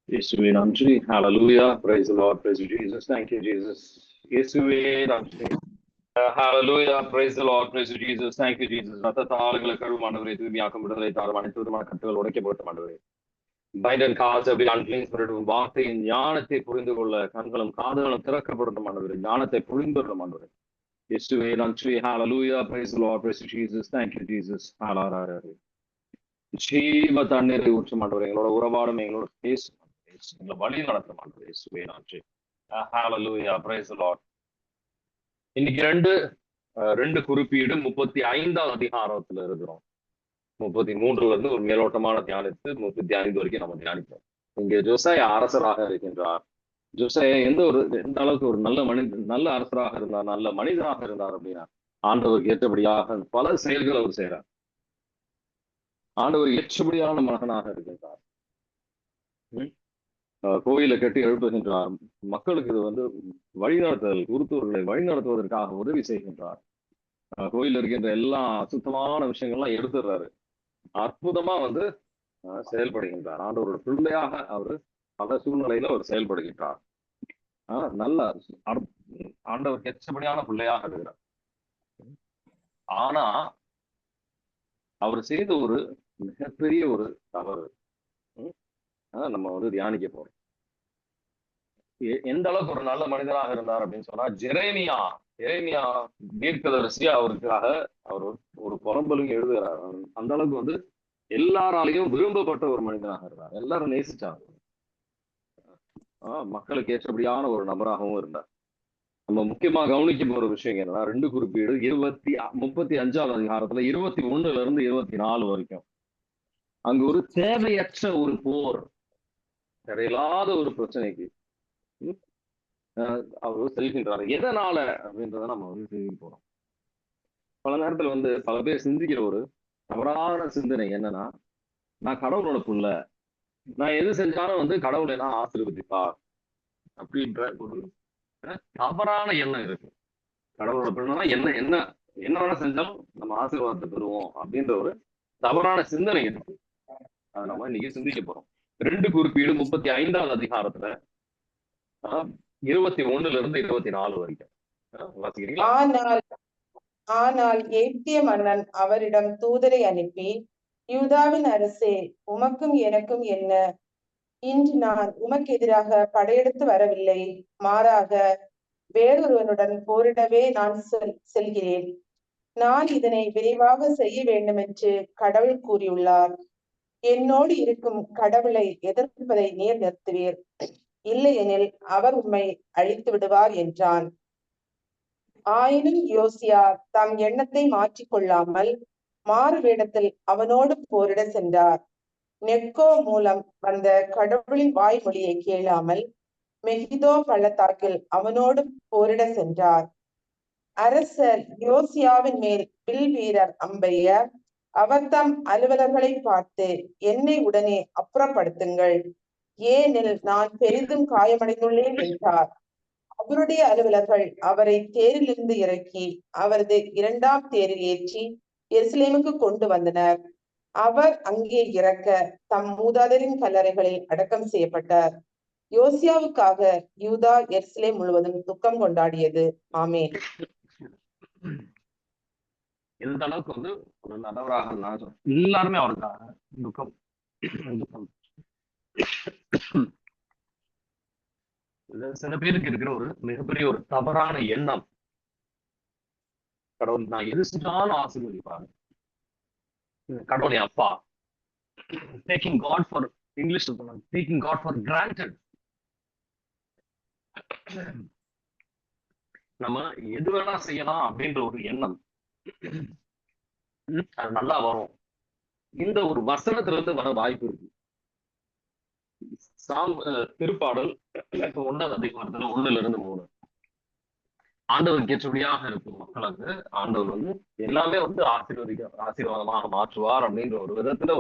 இயேசுவே நன்றி. Hallelujah. Praise the Lord. Praise you, Jesus. Thank you, Jesus. இயேசுவே நன்றி. Hallelujah. Praise the Lord. Praise you, Jesus. Thank you, Jesus. ரத்தத்தாளுகளை கழுவும் ஆண்டவரே, தூய்மையாக்கும் விடுதலை தாரும் அனைத்து விதமான கட்டுகள் உடைக்கப்பட்ட ஆண்டவரே. Bind and cause every unclean spirit வார்த்தையின் ஞானத்தை புரிந்து கொள்ள கண்களும் காதுகளும் திறக்கப்படும் ஆண்டவரே. ஞானத்தை புரிந்துள்ளோம் ஆண்டவரே. இயேசுவே நன்றி. Hallelujah. Praise the Lord. Praise you, Jesus. Thank you, Jesus. Hallelujah. ஜீவ தண்ணீரை ஊற்றும் ஆண்டவரே, எங்களோட உறவாடும் எங்களோட பேசும் எங்களை வழி நடத்த மாட்டோம். இயேசுவே நன்றி. Hallelujah. Praise the Lord. இன்னைக்கு ரெண்டு குறிப்பீடு 35ஆம் அதிகாரத்துல இருக்கிறோம். 33ல இருந்து ஒரு மேலோட்டமான தியானித்து 35 வரைக்கும் நம்ம தியானிப்போம். இங்க ஜோசையா அரசராக இருக்கின்றார். ஜோசையா எந்த அளவுக்கு ஒரு நல்ல அரசராக இருந்தார், நல்ல மனிதராக இருந்தார் அப்படின்னா, ஆண்டவருக்கு ஏற்றபடியாக பல செயல்கள் அவர் செய்யறார். ஆண்டவர் ஏற்றபடியான மகனாக இருக்கின்றார். கோயிலை கட்டி எழுப்புகின்றார். மக்களுக்கு இது வழிநடத்துதல், குருத்தூர்களை வழிநடத்துவதற்காக உதவி செய்கின்றார். கோயில் இருக்கின்ற எல்லா அசுத்தமான விஷயங்கள்லாம் எடுத்துடுறாரு. அற்புதமா செயல்படுகின்றார். ஆண்டவரோட பிள்ளையாக அவரு பல சூழ்நிலையில அவர் செயல்படுகின்றார். நல்ல ஆண்டவருக்கு ஏற்றபடியான பிள்ளையாக இருக்கிறார். ஆனா அவர் செய்த ஒரு மிகப்பெரிய ஒரு தவறு நம்ம தியானிக்க போறோம். எந்த அளவுக்கு ஒரு நல்ல மனிதனாக இருந்தார் அப்படின்னு சொன்னா, எரேமியா தீர்க்கதரிசி அவருக்காக அவர் ஒரு புறம்பலுங்க எழுதுகிறார். அந்த அளவுக்கு எல்லாராலையும் விரும்பப்பட்ட ஒரு மனிதனாக இருந்தார். எல்லாரும் நேசிச்சாங்க. மக்களுக்கு ஏற்றபடியான ஒரு நபராகவும் இருந்தார். நம்ம முக்கியமா கவனிக்க போற விஷயம் என்னன்னா, 2 குறிப்பீடு 35ஆம் அதிகாரத்துல 21ல இருந்து 24 வரைக்கும் அங்கு ஒரு தேவையற்ற ஒரு போர், தேவையில்லாத ஒரு பிரச்சனைக்கு அவர் செல்கின்றார். எதனால அப்படின்றத நம்ம செய்ய போறோம். பல நேரத்துல பல பேர் சிந்திக்கிற ஒரு தவறான சிந்தனை என்னன்னா, நான் கடவுளோட புள்ள, நான் எது செஞ்சாலும் கடவுளை நான் ஆசீர்வதிப்பார் அப்படின்ற ஒரு தவறான எண்ணம் இருக்கு. கடவுளோட பிள்ளைனா என்ன வேணா செஞ்சாலும் நம்ம ஆசீர்வாதத்தை பெறுவோம் அப்படின்ற ஒரு தவறான சிந்தனை இருக்கு. அதை நம்ம இன்னைக்கு சிந்திக்க போறோம். 2 குறிப்பீடு 35ஆவது அதிகாரத்துல 21ல இருந்து 24 வரைக்கும் வாசிக்கிறீங்களா? ஆனால் எகிப்திய மன்னன் அவரிடம் தூதரை அனுப்பி, யூதாவின் அரசே, உமக்கும் எனக்கும் என்ன? இன்று நான் உமக்கு எதிராக படையெடுத்து வரவில்லை, மாறாக வேறொருவனுடன் போரிடவே நான் செல்கிறேன். நான் இதனை விரைவாக செய்ய வேண்டும் என்று கடவுள் கூறியுள்ளார். என்னோடு இருக்கும் கடவுளை எதிர்ப்பதை நீர் நிறுத்துவீர், இல்லையெனில் அவர் உம்மை அழித்து விடுவார் என்றான். ஆயினும் யோசியா தம் எண்ணத்தை மாற்றிக்கொள்ளாமல் மாறு வேடத்தில் அவனோடு போரிட சென்றார். நெக்கோ மூலம் வந்த கடவுளின் வாய்மொழியை கேளாமல் மெகிதோ பள்ளத்தாக்கில் அவனோடு போரிட சென்றார். அரசர் யோசியாவின் மேல் வில் வீரர் அம்பெய்ய அவர் தம் அலுவலர்களை பார்த்து, என்னை உடனே அப்புறப்படுத்துங்கள், ஏனில் நான் பெரிதும் காயமடைந்துள்ளேன் என்றார். அவருடைய அலுவலர்கள் அவரை தேரிலிருந்து இறக்கி அவரது 2ஆம் தேரில் ஏற்றி எருசலேமுக்கு கொண்டு வந்தனர். அவர் அங்கே இறக்க தம் மூதாதையரின் கல்லறைகளில் அடக்கம் செய்யப்பட்டார். யோசியாவுக்காக யூதா எருசலேம் முழுவதும் துக்கம் கொண்டாடியது. ஆமென். எந்த அளவுக்கு ஒரு நல்லவராக எல்லாருமே அவருக்காக துக்கம். சில பேருக்கு இருக்கிற ஒரு மிகப்பெரிய ஒரு தவறான எண்ணம், கடவுள் நான் எது செஞ்சாலும் ஆசீர்வதிப்பாரு, கடவுளை அப்பா, taking God for English taking God for granted. நம்ம எது வேணா செய்யலாம் அப்படின்ற ஒரு எண்ணம் அது நல்லா வரும். இந்த ஒரு வசனத்துல இருந்து வர வாய்ப்பு இருக்கு. திருப்பாடல் 1ஆம் அதிகாரத்துல 1ல இருந்து 3 ஆண்டவர் கேட்டபடியாக இருக்கும் மக்களுக்கு ஆண்டவர் எல்லாமே ஆசீர்வாதமாக மாற்றுவார் அப்படின்ற ஒரு விதத்துல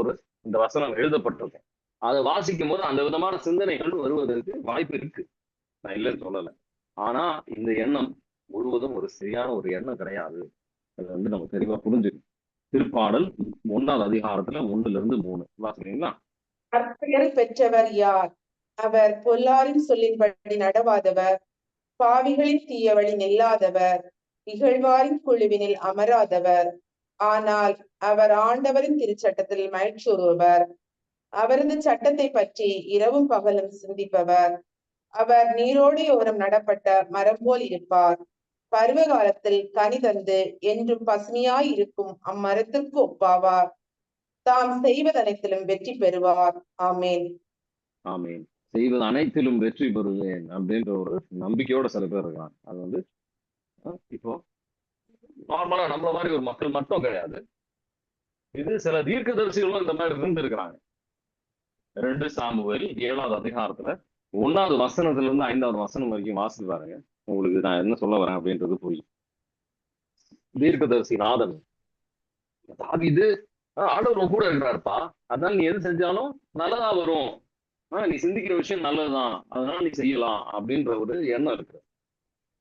இந்த வசனம் எழுதப்பட்டிருக்கு. அதை வாசிக்கும் போது அந்த விதமான சிந்தனைகள் வருவதற்கு வாய்ப்பு இருக்கு, நான் இல்லைன்னு சொல்லலை. ஆனா இந்த எண்ணம் முழுவதும் ஒரு சரியான ஒரு எண்ணம் கிடையாது. அது நம்ம தெளிவா புரிஞ்சுக்கணும். திருப்பாடல் 1ஆம் அதிகாரத்துல 1ல இருந்து 3 வாசிக்கிறீங்களா? நற்பெயர் பெற்றவர் யார்? அவர் பொல்லாரின் சொல்லின்படி நடவாதவர், பாவிகளின் தீய வழி நில்லாதவர், இகழ்வாரின் குழுவினில் அமராதவர். ஆனால் அவர் ஆண்டவரின் திருச்சட்டத்தில் மகிழ்ச்சியுறுவர். அவரது சட்டத்தை பற்றி இரவும் பகலும் சிந்திப்பவர். அவர் நீரோடையோரம் நடப்பட்ட மரம் போல் இருப்பார். பருவ காலத்தில் கனி தந்து என்றும் பசுமையாய் இருக்கும் அம்மரத்திற்கு ஒப்பாவார். தாம் செய்வதனைத்திலும் வெற்றி பெறுவார். ஆமேன். ஆமேன். செய்வது அனைத்திலும் வெற்றி பெறுவேன் அப்படின்ற ஒரு நம்பிக்கையோட சில பேர் இருக்காங்க. அது வந்து இப்போ நார்மலா நம்மள மாதிரி ஒரு மக்கள் மட்டும் கிடையாது. இது சில தீர்க்கதரிசிகளும் இந்த மாதிரி இருந்திருக்கிறாங்க. 2 சாமுவேல் 7வது அதிகாரத்துல 1வது வசனத்துல இருந்து 5வது வசனம் வரைக்கும் வாசித்து பாருங்க. உங்களுக்கு நான் என்ன சொல்ல வரேன் அப்படின்றது புரியும். தீர்க்கதரிசி நாதன் தாவீது ஆண்டவர் கூட இருக்கிறாருப்பா, அதனால நீ எது செஞ்சாலும் நல்லதா வரும், நீ சிந்திக்கிற விஷயம் நல்லதுதான், அதனால நீ செய்யலாம் அப்படின்ற ஒரு எண்ணம் இருக்கு.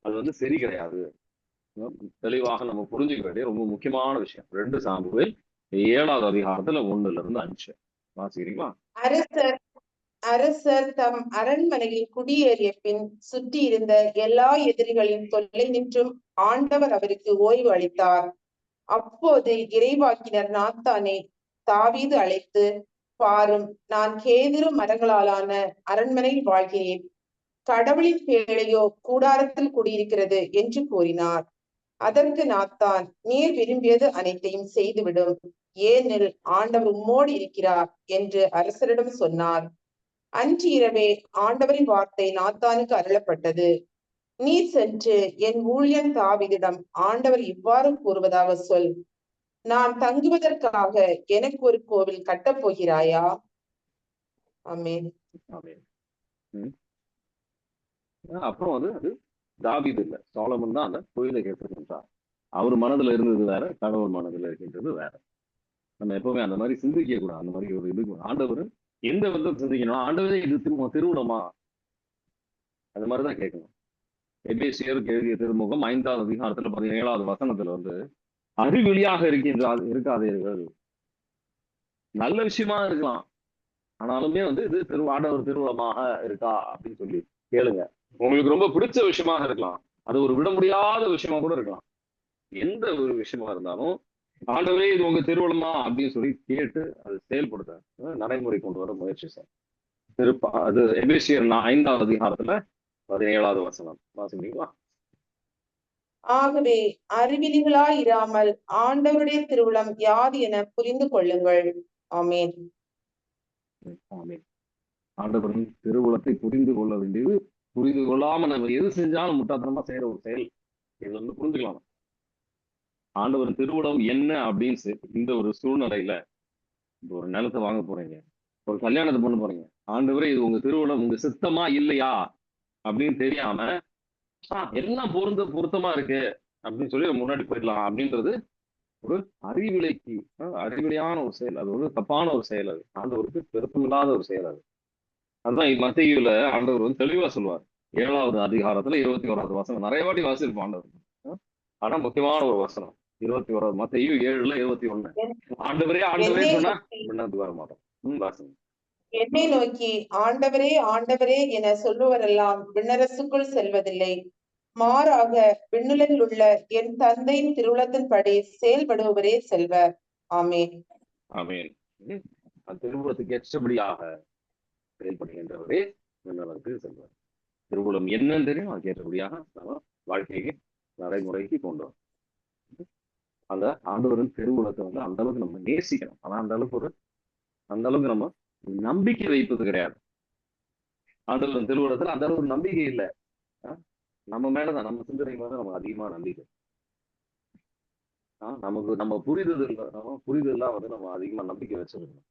அது வந்து சரி கிடையாது. தெளிவாக நம்ம புரிஞ்சுக்க வேண்டிய ரொம்ப முக்கியமான விஷயம். 2 சாமுவேல் 7வது அதிகாரத்துல 1ல இருந்து 5 வாசிக்கிறீங்களா? அரசர் தம் அரண்மனையில் குடியேறிய பின் சுற்றி இருந்த எல்லா எதிரிகளின் தொல்லை நின்றும் ஆண்டவர் அவருக்கு ஓய்வு அளித்தார். அப்போது இறைவாக்கினர் நாத்தானை தாவீது அழைத்து, பாரும், நான் கேதுரு மரங்களாலான அரண்மனையில் வாழ்கிறேன், கடவுளின் பேழையோ கூடாரத்தில் குடியிருக்கிறது என்று கூறினார். அதற்கு நாத்தான், நீர் விரும்பியது அனைத்தையும் செய்துவிடும், ஏனெனில் ஆண்டவர் உம்மோடு இருக்கிறார் என்று அரசரிடம் சொன்னார். அன்று இரவே ஆண்டவரின் வார்த்தை நாத்தானுக்கு அருளப்பட்டது. நீ சென்று என் ஊழியன் தாவீதிடம் ஆண்டவர் இவ்வாறு கூறுவதாக சொல், நான் தங்குவதற்காக எனக்கு ஒரு கோவில் கட்டப் போகிறாயா? ஆமென். அப்புறம் அது தாவீது இல்ல, சாலமன் தான் அந்த கோயிலை கேட்டிருக்கின்றார். அவர் மனதுல இருந்தது வேற, கடவுள் மனதுல இருக்கின்றது வேற. நம்ம எப்பவுமே அந்த மாதிரி சிந்திக்க கூடாது. அந்த மாதிரி ஒரு இது ஆண்டவர் எந்த விதத்தில் சிந்திக்கணும், ஆண்டவரே இது திருவிழமா, அது மாதிரிதான் கேட்கணும். எபேசியருக்கு எழுதிய திருமுகம் 5வது அதிகாரத்துல 17வது வசனத்துல வந்து, அறிவெளியாக இருக்காதீர்கள். நல்ல விஷயமா இருக்கலாம், ஆனாலுமே வந்து இது ஆண்டவர் திருவிழமாக இருக்கா அப்படின்னு சொல்லி கேளுங்க. உங்களுக்கு ரொம்ப பிடிச்ச விஷயமாக இருக்கலாம், அது ஒரு விட முடியாத விஷயமா கூட இருக்கலாம். எந்த ஒரு விஷயமா இருந்தாலும் ஆண்டவரே இது உங்க திருவிழமா அப்படின்னு சொல்லி கேட்டு அது செயல்படுத்த நடைமுறை கொண்டு வர முயற்சி சார். அது எபேசியர் 5வது அதிகாரத்துல 17வது வசனம் வாசிங்களா? ஆகவே அறிவிலிகளாய் இராமல் ஆண்டவருடைய திருவுளம் யாது என புரிந்து கொள்ளுங்கள். ஆமேன். ஆண்டவரின் திருவுளத்தை புரிந்து கொள்ள வேண்டியது, புரிந்து கொள்ளாம நம்ம எது செஞ்சாலும் முட்டாத்தனமா செய்யற ஒரு செயல். இது வந்து புரிஞ்சுக்கலாம். ஆண்டவர் திருவுளம் என்ன அப்படின்னு இந்த ஒரு சூழ்நிலையில, ஒரு நிலத்தை வாங்க போறீங்க, ஒரு கல்யாணத்தை பண்ண போறீங்க, ஆண்டவரே இது உங்க திருவுளம், உங்க சித்தமா இல்லையா அப்படின்னு தெரியாம எல்லாம் பொருத்தமா இருக்கு அப்படின்னு சொல்லி முன்னாடி போயிடலாம் அப்படின்றது ஒரு அறிவிலையான ஒரு செயல். அது ஒரு தப்பான ஒரு செயல். அது ஆண்டவருக்கு பெருத்தமில்லாத ஒரு செயல். அதுதான் மத்தேயுல ஆண்டவர் வந்து தெளிவா சொல்லுவார். 7வது அதிகாரத்துல 21வது வசனம் நிறைய வாட்டி வாசிப்போம் ஆண்டவர். ஆனா முக்கியமான ஒரு வசனம் 21 மத்தேயு 7:21. ஆண்டவரே சொன்னா வர மாட்டோம். வாசனம், என்னை நோக்கி ஆண்டவரே ஆண்டவரே என சொல்லுவரெல்லாம் விண்ணரசுக்குள் செல்வதில்லை, மாறாக விண்ணுலகில் உள்ள என் தந்தையின் திருவுளத்தின்படி செயல்படுபவரே செல்வர். ஆமேன். ஆமேன். திருவுளத்துக்கு ஏற்றபடியாக செயல்படுகின்றவரே விண்ணுலகுக்கு செல்வர். திருவுளம் என்னன்னு தெரியும், அதுக்கு ஏற்றபடியாக நம்ம வாழ்க்கைக்கு நடைமுறைக்கு கொண்டு வரும். அந்த ஆண்டவரின் திருவுளத்தை வந்து அந்த அளவுக்கு நம்ம நேசிக்கணும். ஆனா அந்த அளவுக்கு நம்ம நம்பிக்கை வைப்பது கிடையாது. ஆண்டவரின் திருவுளத்துல அந்த அளவுக்கு நம்பிக்கை இல்லை. நம்ம மேலதான், நம்ம சிந்தனை மேல நமக்கு அதிகமா நம்பிக்கை. நமக்கு நம்ம புரிதல் வந்து நம்ம அதிகமா நம்பிக்கை வச்சிருக்கணும்.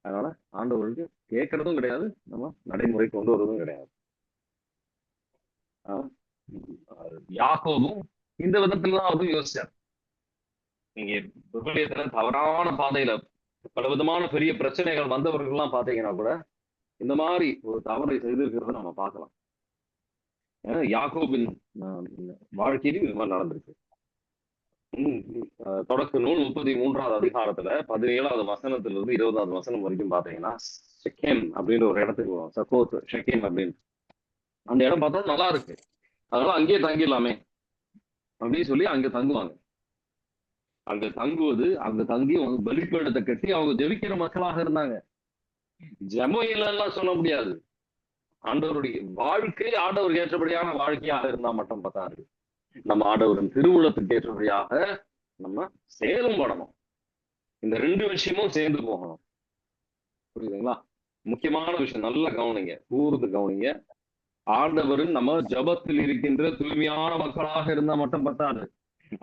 அதனால ஆண்டவருக்கு கேட்கறதும் கிடையாது, நம்ம நடைமுறை கொண்டு வருவதும் கிடையாது. யாக்கோபும் இந்த விதத்துல தான் அவரும் யோசிச்சார். நீங்க விபரீதத்துல தவறான பாதையில பல விதமான பெரிய பிரச்சனைகள் வந்தவர்கள் எல்லாம் பாத்தீங்கன்னா கூட இந்த மாதிரி ஒரு தவறை செய்திருக்கிறத நம்ம பார்க்கலாம். ஏன்னா யாக்கோபின் வாழ்க்கையிலும் இது மாதிரி நடந்திருக்கு. தொடக்க நூல் 33வது அதிகாரத்துல 17வது வசனத்துல இருந்து 20வது வசனம் வரைக்கும் பாத்தீங்கன்னா, ஷெக்கேம் அப்படின்ற ஒரு இடத்துக்கு போவோம். சக்கோத் ஷெக்கேம் அப்படின்னு. அந்த இடம் பார்த்தா நல்லா இருக்கு, அதனால அங்கேயே தங்கிடலாமே அப்படின்னு சொல்லி அங்க தங்குவாங்க. அங்க தங்குவது, அங்க தங்கி அவங்க பலிபீடத்தை கட்டி அவங்க ஜெபிக்கிற மக்களாக இருந்தாங்க. ஜெபம் இல்லைன்னா சொல்ல முடியாது. ஆண்டவருடைய வாழ்க்கை ஆண்டவருக்கு ஏற்றபடியான வாழ்க்கையாக இருந்தா மட்டும் பத்தாது. நம்ம ஆண்டவரின் திருவுளத்துக்கு ஏற்றபடியாக நம்ம சேரும் படணும். இந்த 2 விஷயமும் சேர்ந்து போகணும். புரியுதுங்களா? முக்கியமான விஷயம், நல்லா கவனிங்க, கூர்ந்து கவனிங்க. ஆண்டவரின் நம்ம ஜபத்தில் இருக்கின்ற தூய்மையான மக்களாக இருந்தா மட்டும் பத்தாது,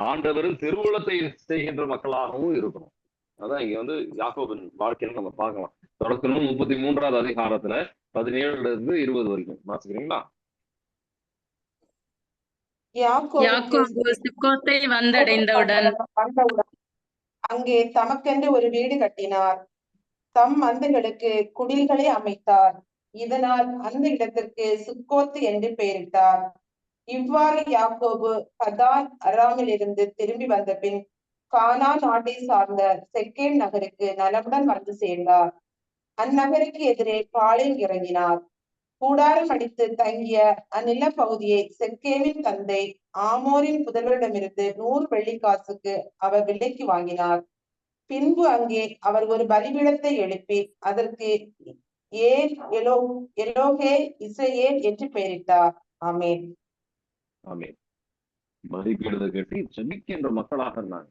ஆண்டவரின் திருவுளத்தை செய்கின்ற மக்களாகவும் இருக்கணும். அதான் இங்க வந்து யாக்கோபின் வாழ்க்கையில நம்ம பார்க்கலாம். தொடக்கணும் 33வது அதிகாரத்துல 17ல இருந்து 20 வரைக்கும் வாசிக்கிறீங்களா? யாக்கோபு சுக்கோத்தை வந்தடைந்தவுடன் அங்கே தமக்கென்று ஒரு வீடு கட்டினார். தம் மந்தைகளுக்கு குடில்களை அமைத்தார். இதனால் அந்த இடத்திற்கு சுக்கோத்து என்று பெயரிட்டார். இவ்வாறு யாக்கோபு பதான் அராமிலிருந்து திரும்பி வந்த பின் கானான் நாட்டை சார்ந்த செக்கேம் நகருக்கு நலமுடன் வந்து சேர்ந்தார். அந்நகருக்கு எதிரே பாளையம் இறங்கினார். கூடாரம் அடித்து தங்கிய அந்நில பகுதியை செக்கேமின் தந்தை ஆமோரின் புதல்வரிடமிருந்து 100 வெள்ளிக்காசுக்கு அவர் விலைக்கு வாங்கினார். பின்பு அங்கே அவர் ஒரு பலிபீடத்தை எழுப்பி அதற்கு எலோகே இஸ்ரேல் என்று பெயரிட்டார். ஆமென். ஆமென். பலிபீடத்தை கட்டி ஜெபிக்கின்ற மக்களாக இருந்தாங்க.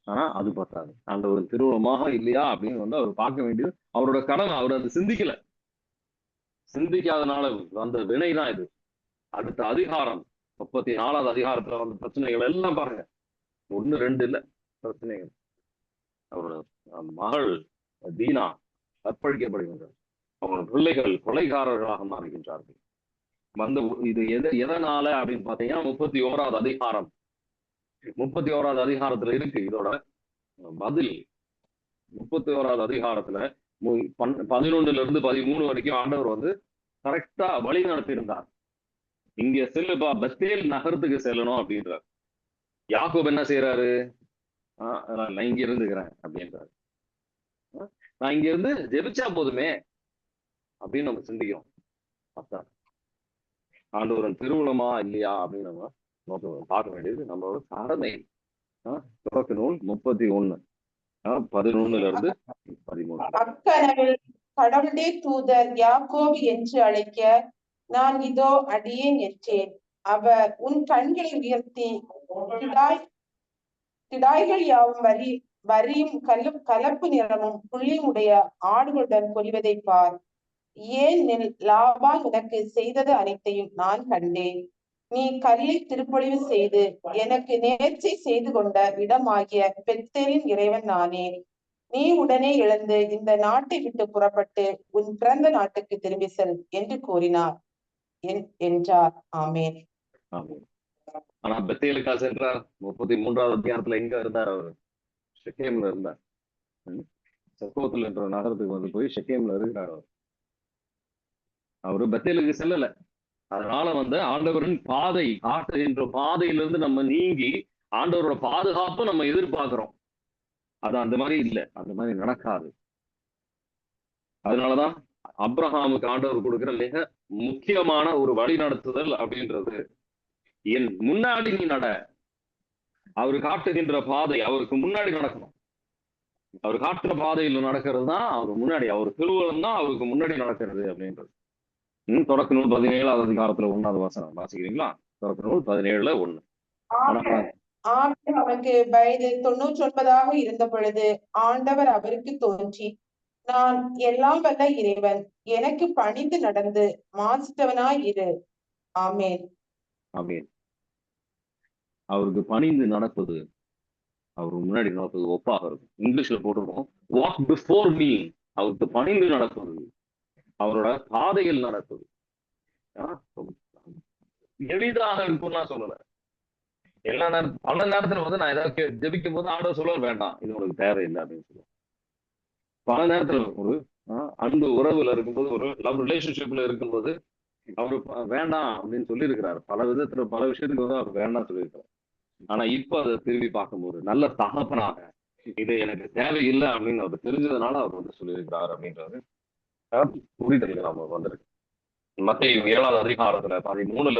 ஆனா அது பத்தாது, அந்த ஒரு திருவுளமாக இல்லையா அப்படின்னு வந்து அவர் பார்க்க வேண்டியது அவரோட கடமை. அவர் அதை சிந்திக்காதனால வந்த வினைதான் இது. அடுத்த அதிகாரம் 34வது அதிகாரத்துல வந்த பிரச்சனைகள் எல்லாம் பாருங்க, 1 2 இல்ல பிரச்சனைகள். அவரோட மகள் தீனா கற்பழிக்கப்படுகின்றார். அவரோட பிள்ளைகள் கொலைகாரர்களாக மாறுகின்றார்கள். வந்து இது எதனால அப்படின்னு பாத்தீங்கன்னா 31வது அதிகாரம் 31வது அதிகாரத்துல இருக்கு இதோட பதில். 31வது அதிகாரத்துல 11ல இருந்து 13 வரைக்கும் ஆண்டவர் வந்து கரெக்டா வழி நடத்தி இருந்தார். இங்க செல்லுப்பா, பெத்தேல் நகரத்துக்கு செல்லணும் அப்படின்றார். யாக்கோப் என்ன செய்யறாரு? நான் இங்க இருந்துக்கிறேன் அப்படின்றாரு. நான் இங்க இருந்து ஜெபிச்சா போதுமே அப்படின்னு நம்ம சிந்திக்கிறோம். அதான் ஆண்டவரின் திருவுளமா இல்லையா அப்படின்னு நம்ம பார்க்க வேண்டியது நம்மளோட கடமை. தொடக்க நூல் 31 11ல இருந்து 13. அக்கனவில் கடவுளுடைய தூதர் யாக்கோபு என்று அழைக்க நான் இதோ அடியேன் என்றேன். அவர் உன் கண்களை உயர்த்தி திடாய்கள் யாவும் வரியும் கலப்பு நிறமும் புள்ளியும் உடைய ஆடுகளுடன் பொலிவதை பார். ஏன் லாபான் உனக்கு செய்தது அனைத்தையும் நான் கண்டேன். நீ கல்லை திருப்பொழிவு செய்து எனக்கு நேர்ச்சை செய்து கொண்ட இடமாகிய பெத்தேலின் இறைவன் நானே. நீ உடனே எழுந்து இந்த நாட்டை விட்டு புறப்பட்டு உன் பிறந்த நாட்டுக்கு திரும்பி செல் என்று கூறினார் என்றார். ஆமென். ஆனா பெத்தேலுக்கா சென்றார்? 33வது அதிகாரத்துல எங்க இருந்தார்? அவர் ஷெக்கேம்ல இருந்தார். சக்கோத்துல என்ற நகரத்துக்கு வந்து போய் ஷெக்கேம்ல இருக்கிறார். அவரு பெத்தேலுக்கு செல்லல. அதனால வந்து ஆண்டவரின் பாதை காட்டுகின்ற பாதையிலிருந்து நம்ம நீங்கி ஆண்டவரோட பாதுகாப்பு நம்ம எதிர்பார்க்கிறோம். அது அந்த மாதிரி இல்லை, அந்த மாதிரி நடக்காது. அதனாலதான் அப்ரஹாமுக்கு ஆண்டவர் கொடுக்கிற மிக முக்கியமான ஒரு வழி நடத்துதல் அப்படின்றது, என் முன்னாடி நீ நட. அவர் காட்டுகின்ற பாதை அவருக்கு முன்னாடி நடக்கணும். அவர் காட்டுற பாதையில் நடக்கிறது தான் அவர் முன்னாடி, அவர் திருவுளம் தான் அவருக்கு முன்னாடி நடக்கிறது அப்படின்றது. தொடக்க நூல் 17வது அதிகாரத்துல 1வது வசனம் வாசிக்கிறீங்களா? தொடக்க நூல் 17ல 1. அவருக்கு வயது 99 இருந்த பொழுது ஆண்டவர் அவருக்கு தோன்றி, நான் எல்லாம் வல்ல இறைவன், எனக்கு பணிந்து நடந்து மாசித்தவனாய் இரு. ஆமென். ஆமென். அவருக்கு பணிந்து நடப்பது, அவருக்கு முன்னாடி நடப்பது ஒப்பாக இருக்கும். இங்கிலீஷ்ல போட்டிருக்கோம், வாக் பிஃபோர் மீ. அவருக்கு பணிந்து நடப்பது, அவரோட பாதையில் நடப்பது எளிதாக இருக்கும்னா சொல்லல. எல்லா நேரம் பல நேரத்துல வந்து நான் ஏதாவது ஜெபிக்கும் போது ஆண்டவர் சொல்ல வேண்டாம், இது உங்களுக்கு தேவையில்லை அப்படின்னு சொல்லுவோம். பல நேரத்துல ஒரு அன்பு உறவுல இருக்கும்போது, ஒரு லவ் ரிலேஷன்ஷிப்ல இருக்கும்போது அவரு வேண்டாம் அப்படின்னு சொல்லி இருக்கிறாரு. பல விதத்துல பல விஷயத்துக்கு வந்து அவர் வேண்டாம் சொல்லியிருக்கிறார். ஆனா இப்ப அதை திரும்பி பார்க்கும்போது நல்ல தகப்பனாக இது எனக்கு தேவையில்லை அப்படின்னு அவர் தெரிஞ்சதுனால அவர் வந்து சொல்லியிருக்கிறார் அப்படின்றது புரிதல் நம்ம வந்திருக்கு. மத்தேயு 7வது அதிகாரத்துல 13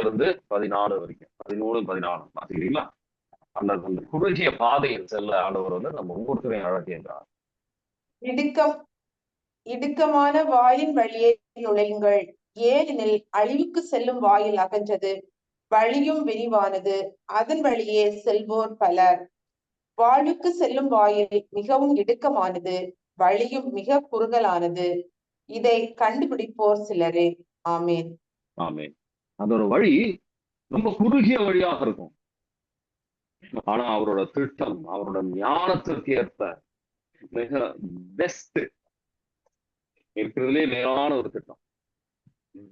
வரைக்கும் 13-14 பாத்தீங்களா? அந்த குறுகிய பாதையில் செல்ல ஆண்டவர் வந்து நம்ம ஒவ்வொருத்தரையும் அழைக்கின்றார். இடுக்கமான வாயின் வழியே நுழையுங்கள், ஏனெனில் அழிவுக்கு செல்லும் வாயில் அகன்றது, வழியும் விரிவானது, அதன் வழியே செல்வோர் பலர். வாழ்வுக்கு செல்லும் வாயில் மிகவும் இடுக்கமானது, வழியும் மிக குறுகலானது, இதை கண்டுபிடிப்போர் சிலரே. ஆமேன். ஆமேன். அதோட வழி ரொம்ப குறுகிய வழியாக இருக்கும். ஆனா அவரோட திட்டம், அவரோட ஞானத்திற்கு ஏற்ப மிக பெஸ்ட் இருக்கிறதுலே மேலான ஒரு திட்டம்.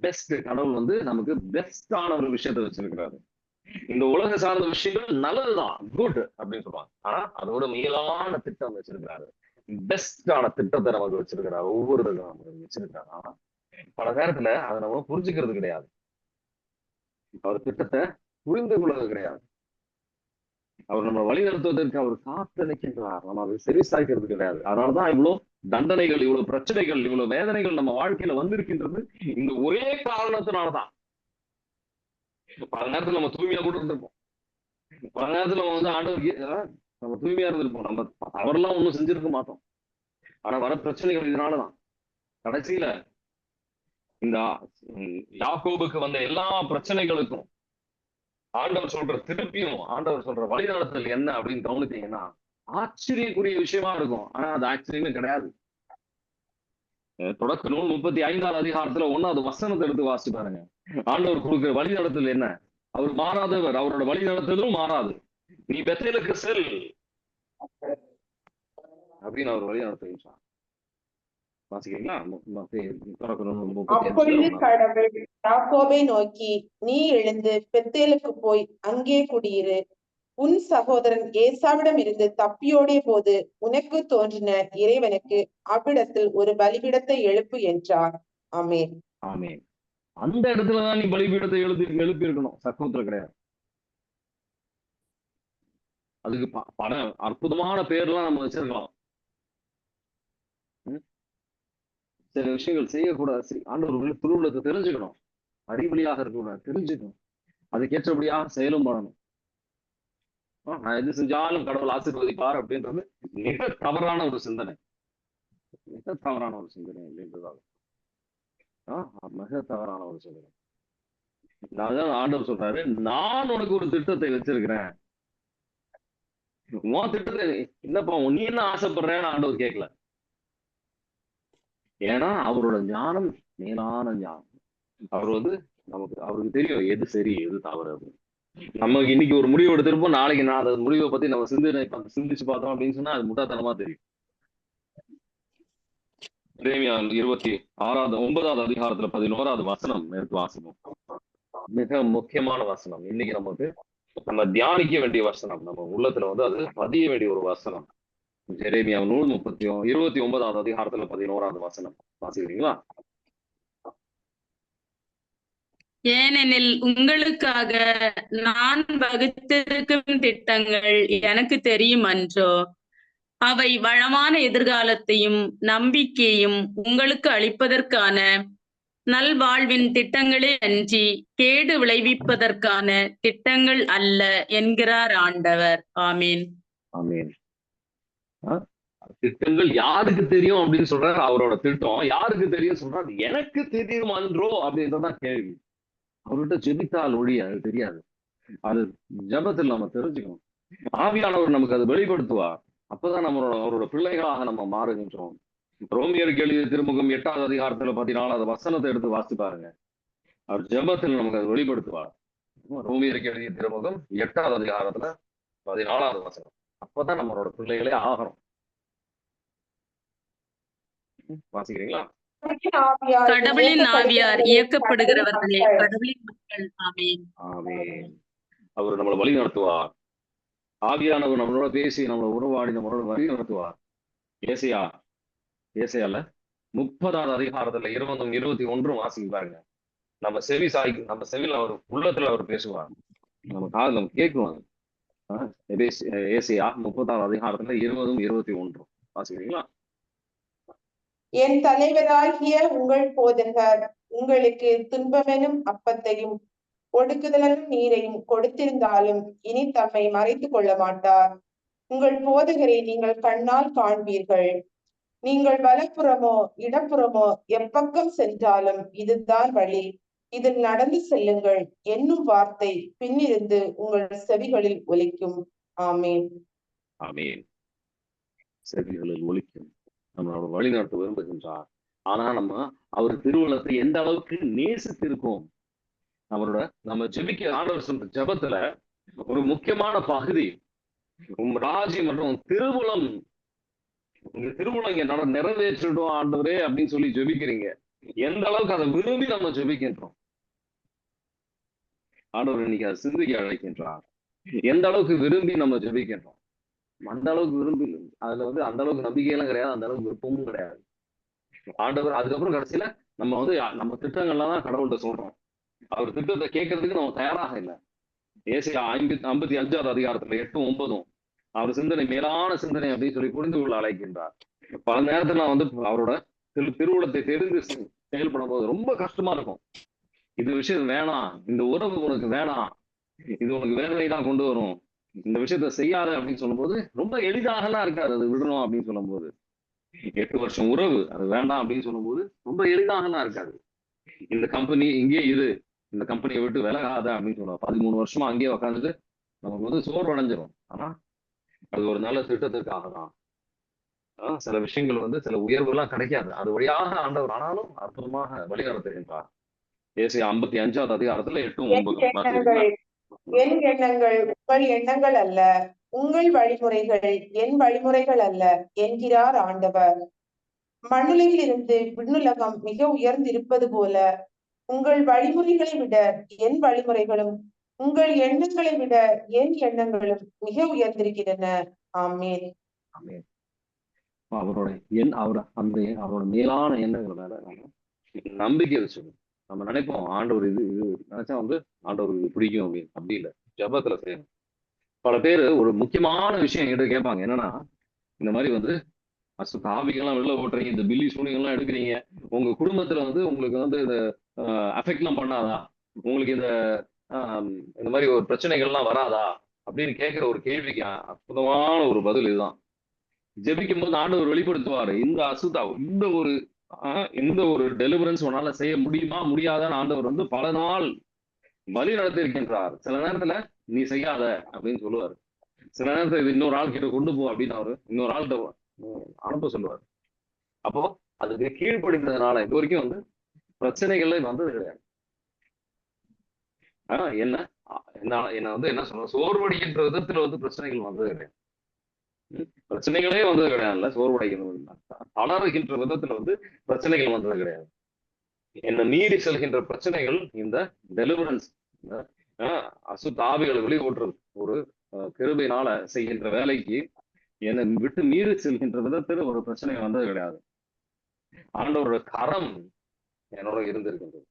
பெஸ்ட் கடவுள் வந்து நமக்கு பெஸ்டான ஒரு விஷயத்த வச்சிருக்கிறாரு. இந்த உலக சார்ந்த விஷயங்கள் நல்லதுதான், குட் அப்படின்னு சொல்லுவாங்க. ஆனா அதோட மேலான திட்டம் வச்சிருக்கிறாரு. பெஸ்டான திட்டத்தை நமக்கு வச்சிருக்கிறாரு. ஒவ்வொரு நமக்கு வச்சிருக்கிறாரு. ஆனா பல நேரத்துல அதை நம்ம புரிஞ்சுக்கிறது கிடையாது. அவர் திட்டத்தை புரிந்து கொள்வது கிடையாது. அவர் நம்ம வழி நடத்துவதற்கு அவர் காத்து நிற்கின்றார். நம்ம அதை சரி சாய்க்கிறது கிடையாது. அதனாலதான் இவ்வளவு தண்டனைகள், இவ்வளவு பிரச்சனைகள், இவ்வளவு வேதனைகள் நம்ம வாழ்க்கையில வந்திருக்கின்றது இந்த ஒரே காரணத்தினாலதான். பல நேரத்துல நம்ம தூய்மையா கூட இருந்திருப்போம். பல நேரத்துல நம்ம வந்து ஆண்டவர் நம்ம தூய்மையா இருந்திருப்போம். நம்ம தவறெல்லாம் ஒண்ணும் செஞ்சிருக்க மாட்டோம். ஆனா வர பிரச்சனைகள் இதனாலதான். கடைசியில இந்த யாக்கோபுக்கு வந்த எல்லா பிரச்சனைகளுக்கும் ஆண்டவர் சொல்ற திருப்பியும் ஆண்டவர் சொல்ற வழிநடத்தல் என்ன அப்படின்னு கவனித்தீங்கன்னா ஆச்சரியக்குரிய விஷயமா இருக்கும். ஆனா அது ஆச்சரியமே கிடையாது. தொடக்க நூல் 35வது அதிகாரத்துல 1வது வசனத்தை எடுத்து வாசிச்சு பாருங்க. ஆண்டவர் கொடுக்கிற வழி நடத்தல் என்ன? அவர் மாறாதவர், அவரோட வழி நடத்தலும் மாறாது. நீ பெத்தேலுக்கு செல் அப்படின்னு அவர் வழி நடத்த வாசிக்கிறீங்களா? அப்பொழுது கடவுள் யாக்கோபை நோக்கி, நீ எழுந்து பெத்தேலுக்கு போய் அங்கே குடியிரு, உன் சகோதரன் ஏசாவிடம் இருந்து தப்பியோடிய போது உனக்கு தோன்றின இறைவனுக்கு அவ்விடத்தில் ஒரு பலிபீடத்தை எழுப்பு என்றார். ஆமேன். ஆமேன். அந்த இடத்துலதான் நீ பலிபீடத்தை எழுப்பி இருக்கணும், சக்கரத்துல கிடையாது. அதுக்கு பல அற்புதமான பேர்லாம் நம்ம வச்சிருக்கலாம். சில விஷயங்கள் செய்யக்கூடாது. ஆண்டவர்கள் திருவுள்ளத்தை தெரிஞ்சுக்கணும். அறிவொளியாக இருக்கக்கூடாது, தெரிஞ்சுக்கணும். அதுக்கேற்றபடியாக செயலும் பண்ணணும். நான் எது செஞ்சாலும் கடவுள் ஆசீர்வதிப்பார் அப்படின்றது மிக தவறான ஒரு சிந்தனை. மிக தவறான ஒரு சிந்தனை அப்படின்றதாக மிக தவறான ஒரு சிந்தனை. அதான் ஆண்டவர் சொல்றாரு, நான் உனக்கு ஒரு திட்டத்தை வச்சிருக்கிறேன். உன் திட்டத்தை என்னப்பா நீ என்ன ஆசைப்படுறேன்னு ஆண்டவர் கேட்கல. ஏன்னா அவரோட ஞானம் மேலான ஞானம். அவர் வந்து அவருக்கு தெரியும் எது சரி எது தவறு அப்படின்னு. நமக்கு இன்னைக்கு ஒரு முடிவு எடுத்திருப்போம், நாளைக்கு நான் அந்த முடிவை பத்தி நம்ம சிந்திச்சு பார்த்தோம் அப்படின்னு சொன்னா அது முட்டாத்தனமா தெரியும். எரேமியா 26வது அதிகாரத்துல 11வது வசனம் எடுத்து வாசனம். மிக முக்கியமான வசனம். இன்னைக்கு நமக்கு நம்ம தியானிக்க வேண்டிய வசனம், நம்ம உள்ளத்துல வந்து அது பதிய வேண்டிய ஒரு வசனம். எரேமியா நூல் 29வது அதிகாரத்துல 11வது வசனம் வாசிக்கிறீங்களா? ஏனெனில் உங்களுக்காக நான் வகுத்திருக்கும் திட்டங்கள் எனக்கு தெரியும் அன்றோ, அவை வளமான எதிர்காலத்தையும் நம்பிக்கையும் உங்களுக்கு அளிப்பதற்கான நல்வாழ்வின் திட்டங்களே அன்றி கேடு விளைவிப்பதற்கான திட்டங்கள் அல்ல என்கிறார் ஆண்டவர். ஆமீன். ஆமீன். திட்டங்கள் யாருக்கு தெரியும் அப்படின்னு சொல்றாரு. அவரோட திட்டம் யாருக்கு தெரியும் சொல்றாரு. எனக்கு தெரியும் அன்றோ அப்படின்றதான் கேள்வி. அவர்கிட்ட ஜெபித்தால் ஒழிய அது தெரியாது. அது ஜெபத்தில் நம்ம தெரிஞ்சுக்கணும். ஆவியானவர் நமக்கு அது வெளிப்படுத்துவார். அப்பதான் அவரோட பிள்ளைகளாக நம்ம மாறுகின்றோம். ரோமியருக்கு எழுதிய திருமுகம் 8வது அதிகாரத்துல 14வது வசனத்தை எடுத்து வாசித்து பாருங்க. அவர் ஜெபத்தில் நமக்கு அது வெளிப்படுத்துவார். ரோமியருக்கு எழுதிய திருமுகம் 8வது அதிகாரத்துல 14வது வசனம். அப்பதான் நம்மளோட பிள்ளைகளே ஆகிறோம். வாசிக்கிறீங்களா? கடவுளின் ஆவியார் இயக்கப்படுகிறவர்களே கடவுளின் மக்கள். ஆமீன். ஆமீன். அவர் நம்மளை வழி நடத்துவார். ஆவியானவர் நம்மளோட பேசி நம்மளோட உருவாடி நம்மளோட வழி நடத்துவார். ஏசையால 30வது அதிகாரத்துல 20, 21 வாசிக்கு பாருங்க. நம்ம செவில அவர் உள்ளத்துல அவர் பேசுவார். நம்ம காதுல நம்ம கேட்குவாங்க. ஏசையா 30வது அதிகாரத்துல 20, 21 வாசிக்கிறீங்களா? என் தலைவராகிய உங்கள் போதகர் உங்களுக்கு துன்பமெனும் அப்பத்தையும் ஒடுக்குதலும் நீரையும் கொடுத்திருந்தாலும் இனி தம்மை மறைத்துக் கொள்ள மாட்டார். உங்கள் போதகரை நீங்கள் கண்ணால் காண்பீர்கள். நீங்கள் வலப்புறமோ இடப்புறமோ எப்பக்கம் சென்றாலும் இதுதான் வழி, இதில் நடந்து செல்லுங்கள் என்னும் வார்த்தை பின்னிருந்து உங்கள் செவிகளில் ஒலிக்கும். ஆமேன். ஆமேன். செவிகளில் ஒலிக்கும். நம்மளோட வழிநடத்த விரும்புகின்றார். ஆனா நம்ம அவர் திருவுள்ளத்தை எந்த அளவுக்கு நேசித்திருக்கோம். நம்ம ஜெபிக்க ஆண்டவர் சொன்ன ஜெபத்துல ஒரு முக்கியமான பகுதி ராஜ்யம் மற்றும் திருவுளம். உங்க திருவுளம் இங்க நிறைவேற்றிடும் ஆண்டவரே அப்படின்னு சொல்லி ஜெபிக்கிறீங்க. எந்த அளவுக்கு அதை விரும்பி நம்ம ஜெபிக்கின்றோம். ஆண்டவர் இன்னைக்கு அதை சிந்திக்க அழைக்கின்றார். எந்த அளவுக்கு விரும்பி நம்ம ஜெபிக்கின்றோம். அந்த அளவுக்கு விரும்பி அதுல அந்த அளவுக்கு நம்பிக்கையெல்லாம் கிடையாது, அந்த அளவுக்கு விருப்பமும் கிடையாது. ஆண்டவர் அதுக்கப்புறம் கடைசியில நம்ம திட்டங்கள்லாம் தான் கடவுள்கிட்ட சொல்றோம். அவர் திட்டத்தை கேட்கறதுக்கு நம்ம தயாராக இல்லை. ஏசாயா 55வது அதிகாரத்துல 8, 9 அவர் சிந்தனை மேலான சிந்தனை அப்படின்னு சொல்லி புரிந்து கொள்ள அழைக்கின்றார். பல நேரத்துல அவரோட திருவுளத்தை தெரிந்து செயல்படும் போது ரொம்ப கஷ்டமா இருக்கும். இது விஷயம் வேணாம், இந்த உறவு உனக்கு வேணாம், இது உனக்கு வேதனை தான் கொண்டு வரும், இந்த விஷயத்த செய்யாத அப்படின்னு சொல்லும்போது ரொம்ப எளிதாகலாம் இருக்காது. அது விடணும் அப்படின்னு சொல்லும் போது 8 வருஷம் உறவு அது வேண்டாம் அப்படின்னு சொல்லும் போது ரொம்ப எளிதாகலாம் இருக்காது. இந்த கம்பெனி இங்கே இந்த கம்பெனியை விட்டு விலகாத அப்படின்னு சொல்லுவோம். 13 வருஷமா அங்கேயே உட்காந்துட்டு நமக்கு சோர்வடைஞ்சிரும். ஆனா அது ஒரு நல்ல திட்டத்திற்காக தான். சில விஷயங்கள் சில உயர்வு எல்லாம் கிடைக்காது. அது வழியாக ஆண்டவர் ஆனாலும் அற்புதமாக வழிநடத்துகின்றார். ஏசாயா 55வது அதிகாரத்துல 8, 9 என் எண்ணங்கள் உங்கள் எண்ணங்கள் அல்ல, உங்கள் வழிமுறைகள் என் வழிமுறைகள் அல்ல என்கிறார் ஆண்டவர். மண்ணுலகில் இருந்து விண்ணுலகம் மிக உயர்ந்திருப்பது போல உங்கள் வழிமுறைகளை விட என் வழிமுறைகளும் உங்கள் எண்ணங்களை விட என் எண்ணங்களும் மிக உயர்ந்திருக்கின்றன. ஆமேன். அவரோட மேலான எண்ணங்கள் மேல நம்பிக்கை வச்சுக்கணும். நம்ம நினைப்போம் ஆண்டவர் இது நினைச்சா ஆண்டவருக்கு இது பிடிக்கும் அப்படின்னு. அப்படி இல்லை, ஜபத்துல செய்யணும். பல பேர் ஒரு முக்கியமான விஷயம் என்கிட்ட கேட்பாங்க. என்னன்னா, இந்த மாதிரி காவிகள்லாம் வெளில ஓட்டுறீங்க, இந்த பில்லி சூனியெல்லாம் எடுக்கிறீங்க, உங்க குடும்பத்துல உங்களுக்கு இந்த அஃபெக்ட் எல்லாம் பண்ணாதா, உங்களுக்கு இந்த மாதிரி ஒரு பிரச்சனைகள்லாம் வராதா அப்படின்னு கேட்கிற ஒரு கேள்விக்கு அற்புதமான ஒரு பதில் இதுதான். ஜெபிக்கும் போது ஆண்டவர் வெளிப்படுத்துவாரு. இந்த ஒரு டெலிவரன்ஸ் உன்னால செய்ய முடியுமா முடியாதான்னு ஆண்டவர் பல நாள் வழி நடத்தி இருக்கின்றார். சில நேரத்துல நீ செய்யாத அப்படின்னு சொல்லுவாரு. சில நேரத்துல இது இன்னொரு ஆள் கிட்ட கொண்டு போ அப்படின்னு அவரு இன்னொரு ஆள்கிட்ட அனுப்ப சொல்லுவாரு. அப்போ அதுக்கு கீழ்படிந்ததுனால இது வரைக்கும் பிரச்சனைகள்ல வந்தது கிடையாது. என்ன சொல்ற, சோர்வடைகின்ற விதத்துல பிரச்சனைகள் வந்தது கிடையாது. பிரச்சனைகளே வந்தது கிடையாதுல்ல. சோர்வடைகின்ற தளர்கின்ற விதத்துல பிரச்சனைகள் வந்தது கிடையாது. என்ன மீறி செல்கின்ற பிரச்சனைகள் இந்த டெலிவரன்ஸ் ஆவிகளை வெளி ஓட்டுறது ஒரு கிருபையினால செய்கின்ற வேலைக்கு என்னை விட்டு மீறி செல்கின்ற விதத்துல ஒரு பிரச்சனை வந்தது கிடையாது. ஆண்டவரோட கரம் என்னோட இருந்திருக்கின்றது.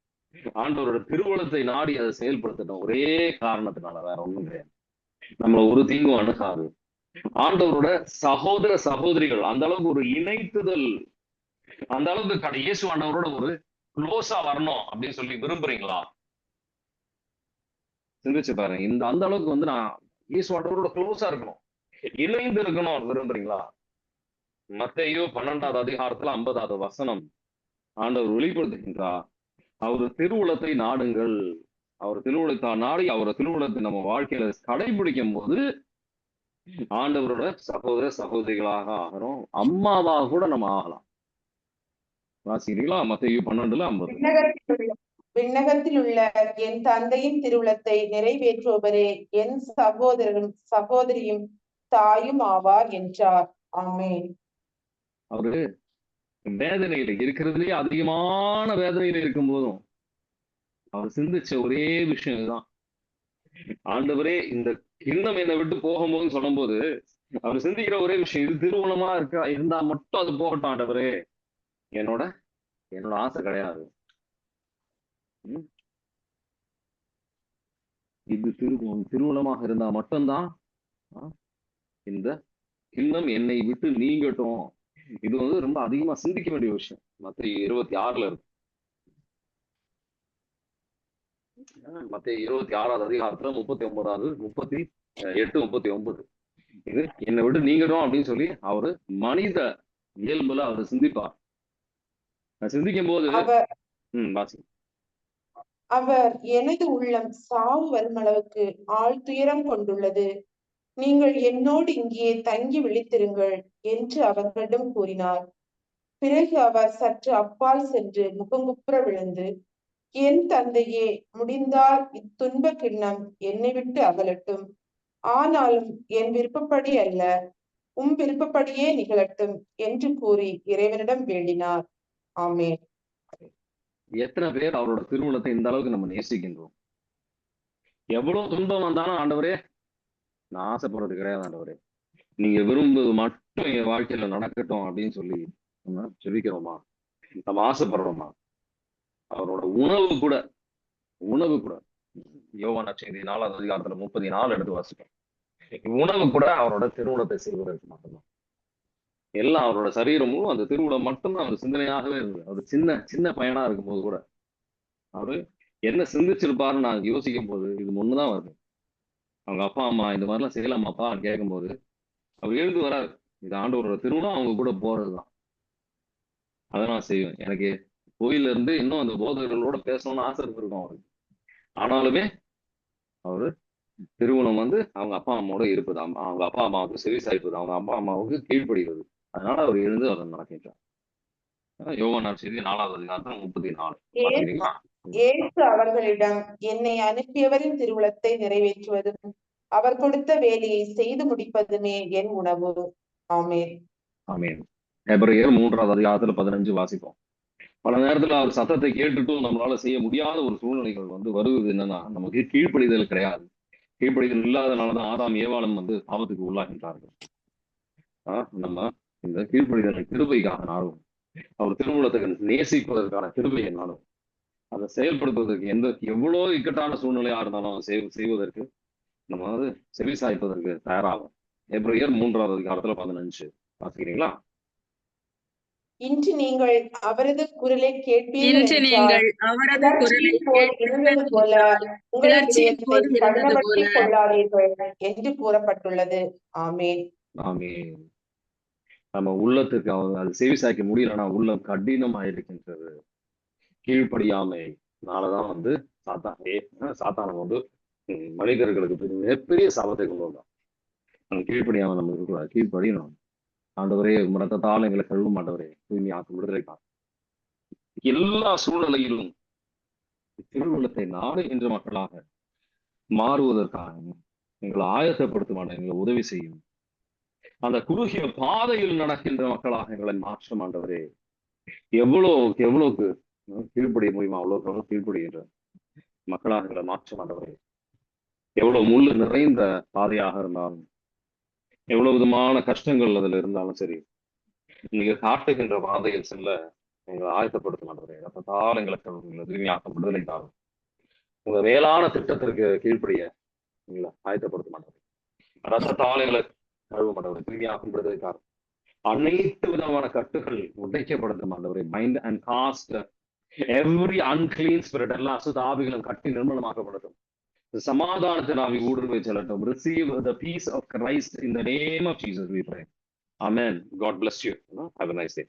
ஆண்டவரோட திருவுளத்தை நாடி அதை செயல்படுத்தணும் ஒரே காரணத்தினால, வேற ஒண்ணும் கிடையாது. நம்மள ஒரு தீங்கும் அணுகாது. ஆண்டவரோட சகோதர சகோதரிகள் அந்த அளவுக்கு ஒரு இணைத்துதல், அந்த அளவுக்கு இயேசு ஆண்டவரோட ஒரு க்ளோஸா வரணும் அப்படின்னு சொல்லி விரும்புறீங்களா? சிந்திச்சு பாருங்க. அந்த அளவுக்கு நான் இயேசு ஆண்டவரோட க்ளோஸா இருக்கணும், இணைந்து இருக்கணும் விரும்புறீங்களா? மத்தேயு 12வது அதிகாரத்துல 50வது வசனம் ஆண்டவர் வெளிப்படுத்துகின்றார். அவர் திருவுளத்தை நாடுங்கள். அவர் திருவுளத்தை நாடி அவர் திருவுளத்தை நம்ம வாழ்க்கையில கடைபிடிக்கும் போது ஆண்டவரோட சகோதர சகோதரிகளாக ஆகிறோம். அம்மாவாக கூட நம்ம ஆகலாம். வாசிக்கிறீங்களா? மத்தேயு 12:50. விண்ணகத்தில் உள்ள என் தந்தையின் திருவுளத்தை நிறைவேற்றுபவரே என் சகோதரரும் சகோதரியும் தாயும் ஆவார் என்றார். ஆமென். அவரு வேதனையில இருக்கிறதுலயே அதிகமான வேதனையில இருக்கும் போதும் அவர் சிந்திச்ச ஒரே விஷயம் இதுதான். ஆண்டவரே இந்த கிண்ணம் என்னை விட்டு போகும்போதுன்னு சொல்லும் போது அவர் சிந்திக்கிற ஒரே விஷயம், இது திருவுளமா இருந்தா மட்டும் அது போகட்டும் ஆண்டவரே, என்னோட ஆசை கிடையாது. இது திருவுளமாக இருந்தா மட்டும்தான் இந்த கிண்ணம் என்னை விட்டு நீங்கட்டும், இது வந்து ரொம்ப அதிகமா சிந்திக்க வேண்டிய விஷயம். மத்தேயு 26 இருக்கு. மத்தேயு 26வது அதிகாரத்துல 38, 39. இது என்னை விட்டு நீங்கணும் அப்படின்னு சொல்லி அவரு மனித இயல்புல அவர் சிந்திப்பார். சிந்திக்கும் போது வாசி. அவர் எனது உள்ளம் சாவு வரும் அளவுக்கு ஆழ்துயரம் கொண்டுள்ளது. நீங்கள் என்னோடு இங்கே தங்கி விழித்திருங்கள் என்று அவர்களிடம் கூறினார். பிறகு அவர் சற்று அப்பால் சென்று முகங்குப்புற விழுந்து, என் தந்தையே, முடிந்தால் இத்துன்ப கிண்ணம் என்னை விட்டு அகலட்டும். ஆனாலும் என் விருப்பப்படி அல்ல, உம் விருப்பப்படியே நிகழட்டும் என்று கூறி இறைவனிடம் வேண்டினார். ஆமென். எத்தனை பேர் அவரோட திருமணத்தை இந்த அளவுக்கு நம்ம நேசிக்கின்றோம்? எவ்வளவு துன்பம் வந்தாலும் ஆண்டவரே, நான் ஆசைப்படுறது கிடையாது ஆண்டவரே, நீங்க விரும்புவது மட்டும் என் வாழ்க்கையில நடக்கட்டும் அப்படின்னு சொல்லி நம்ம ஜெபிக்கிறோமா? நம்ம ஆசைப்படுறோமா? அவரோட உணவு கூட யோவான் நற்செய்தி 4வது அதிகாரத்துல 34 எடுத்து வாசிப்போம். உணவு கூட அவரோட திருமணத்தை செய்வதற்கு மட்டும்தான். எல்லாம் அவரோட சரீரமும் அந்த திருமணம் மட்டும்தான் அவர் சிந்தனையாகவே இருந்தது. அவர் சின்ன பையனா இருக்கும்போது கூட அவரு என்ன சிந்திச்சிருப்பாருன்னு நான் யோசிக்கும் போது இது ஒண்ணுதான் வருது. அவங்க அப்பா அம்மா இந்த மாதிரிலாம் செய்யலாமாப்பா கேட்கும் போது அவர் எழுந்து வராரு, இது ஆண்டவரோட திருமணம், அவங்க கூட போறதுதான், அதை நான் செய்வேன். எனக்கு கோயில இருந்து இன்னும் அந்த போதகர்களோட பேசணும்னு ஆசை இருக்கும் அவருக்கு. ஆனாலுமே அவரு திருமணம் வந்து அவங்க அப்பா அம்மாவோட இருப்பது, அவங்க அப்பா அம்மாவுக்கு செவி சாய்ப்பது, அவங்க அப்பா அம்மாவுக்கு கீழ்ப்படுகிறது. அதனால அவர் எழுந்து அதை நடக்கின்றார். யோவான் நற்செய்தி 4வது அதிகாரம் 34. இயேசு அவர்களிடம், என்னை அனுப்பியவரின் திருவுளத்தை நிறைவேற்றுவதும் அவர் கொடுத்த வேலையை செய்து முடிப்பதுமே என் உணவு. ஆமென். ஆமென். எபிரேயர் 3வது அதிகாரத்துல 15 வாசிப்போம். பல நேரத்துல அவர் சத்தத்தை கேட்டுட்டும் நம்மளால செய்ய முடியாத ஒரு சூழ்நிலைகள் வந்து வருவது என்னன்னா, நமக்கு கீழ்ப்படிதல் கிடையாது. கீழ்ப்படிதல் இல்லாதனாலதான் ஆதாம் ஏவாளும் வந்து பாவத்துக்கு உள்ளாகின்றார்கள். நம்ம இந்த கீழ்ப்படிதலை கிருபைக்காக நாடும், அவர் திருமணத்துக்கு நேசிப்பதற்கான கிருபையை நாடும், அதை செயல்படுத்துவதற்கு எவ்வளவு இக்கட்டான சூழ்நிலையா இருந்தாலும் செய்வதற்கு நம்ம வந்து செவி சாய்ப்பதற்கு தயாராகும். எபிரேயர் 3வது அதிகாரத்துல 15 வாசிக்கிறீங்களா? இன்று நீங்கள் அவரது குரலை இன்று நீங்கள் அவரது குரலை இருந்தது போல உங்கள் இதயத்தை கடினப்படுத்திக் கொள்ளாதீர்கள் என்று கூறப்பட்டுள்ளது. ஆமென். ஆமென். நம்ம உள்ளத்துக்கு அது செவி சாய்க்க முடியலன்னா உள்ளம் கடினமாயிருக்கின்றது. கீழ்ப்படியாமைனாலதான் வந்து சாத்தான வந்து மனிதர்களுக்கு மிகப்பெரிய சாபத்தை கொண்டு வந்தான். நம்ம கீழ்ப்படியாம நம்ம இருக்கக்கூடாது, கீழ்ப்படியணும். ஆண்டவரே ரத்தத்தால் எங்களை கழுவ மாட்டவரே, தூய்மையாக்கும், விடுதலை காக்கும். எல்லா சூழ்நிலையிலும் திருவுள்ளத்தை நாடுகின்ற மக்களாக மாறுவதற்காக எங்களை ஆயத்தப்படுத்துமான எங்களை உதவி செய்யும். அந்த குறுகிய பாதையில் நடக்கின்ற மக்களாக எங்களை மாற்றம் ஆண்டவரே. எவ்வளவுக்கு கீழ்ப்படிய முடியுமா அவ்வளவு கீழ்ப்படுகின்ற மக்களாக எங்களை மாற்றம் ஆண்டவரே. எவ்வளவு முள்ளு நிறைந்த பாதையாக இருந்தாலும், எவ்வளவு விதமான கஷ்டங்கள் அதுல இருந்தாலும் சரி, நீங்க காட்டுகின்ற பாதையில் செல்ல எங்களை ஆயத்தப்படுத்த மாட்டவரே. ரத்தத்தால் எங்களை தூய்மையாக்கும், விடுதலை தாரும். உங்க மேலான திட்டத்திற்கு கீழ்ப்படிய எங்களை ஆயத்தப்படுத்த மாட்டவரே. ரத்தத்தால் எங்களை கழுவ மாட்டவரே, தூய்மையாக்கும், விடுதலை தாரும். அனைத்து விதமான கட்டுகள் உடைக்கப்படுத்த மாட்டவரே. Mind and cast every unclean spirit, எல்லா அசுத்த ஆவிகளும் கட்டி நிர்மூலமாக்கப்படுத்தும். சமாதானத்தின் ஆவி ஊடுருவி செல்லட்டும். Receive the peace of Christ in the name of Jesus we pray. Amen. God bless you. Have a nice day.